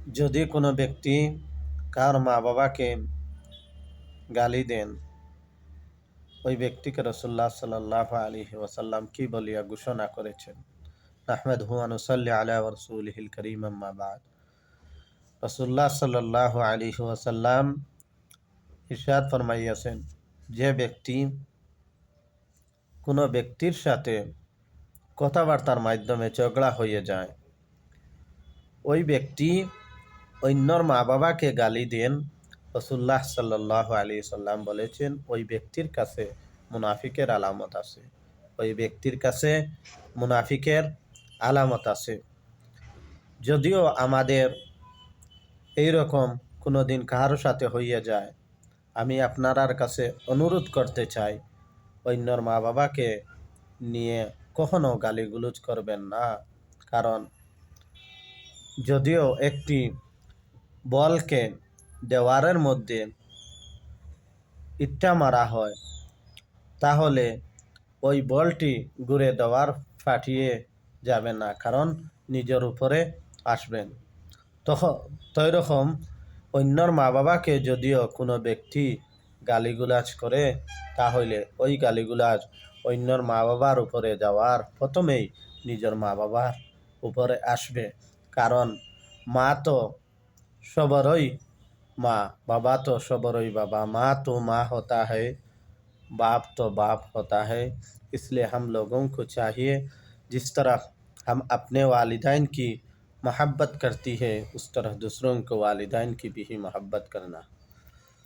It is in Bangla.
যদি কোনো ব্যক্তি কার মা বাবাকে গালি দেন, ওই ব্যক্তিকে রাসূলুল্লাহ সাল্লাল্লাহু আলাইহি ওয়াসাল্লাম কি বলিয়া ঘোষণা করেছেন। নাহমাদুহু ওয়া নুসাল্লি আলা রাসূলিহিল কারীম, আম্মা বা'দ। রাসূলুল্লাহ সাল্লাল্লাহু আলাইহি ওয়াসাল্লাম ইরশাদ ফরমাইয়াছেন, যে ব্যক্তি কোনো ব্যক্তির সাথে কথাবার্তার মাধ্যমে ঝগড়া হয়ে যায়, ওই ব্যক্তি অন্যর মা বাবাকে গালি দেন, রাসূলুল্লাহ সাল্লাল্লাহু আলাইহি সাল্লাম বলেছেন ওই ব্যক্তির কাছে মুনাফিকের আলামত আছে। ওই ব্যক্তির কাছে মুনাফিকের আলামত আছে। যদিও আমাদের এইরকম কোনো দিন কাহারও সাথে হইয়া যায়, আমি আপনার কাছে অনুরোধ করতে চাই, অন্যর মা বাবাকে নিয়ে কখনো গালিগুলোজ করবেন না। কারণ যদিও একটি বলকে দেওয়ারের মধ্যে ইট্টা মারা হয়, তাহলে ওই বলটি ঘুরে দেওয়ার ফাটিয়ে যাবে না, কারণ নিজের উপরে আসবেন। তই রকম অন্যর মা বাবাকে যদিও কোনো ব্যক্তি গালিগুলাজ করে, তাহলে ওই গালিগুলাজ অন্যর মা বাবার উপরে যাওয়ার প্রথমেই নিজের মা বাবার উপরে আসবে। কারণ মা তো সবরই মা, बाबा तो सबरोई बाबा, माँ तो माँ होता है, बाप तो बाप होता है। इसलिए हम लोगों को चाहिए, जिस तरह हम अपने वालिदैन की मोहब्बत करती है, उस तरह दूसरों को वालिदैन की भी मोहब्बत करना।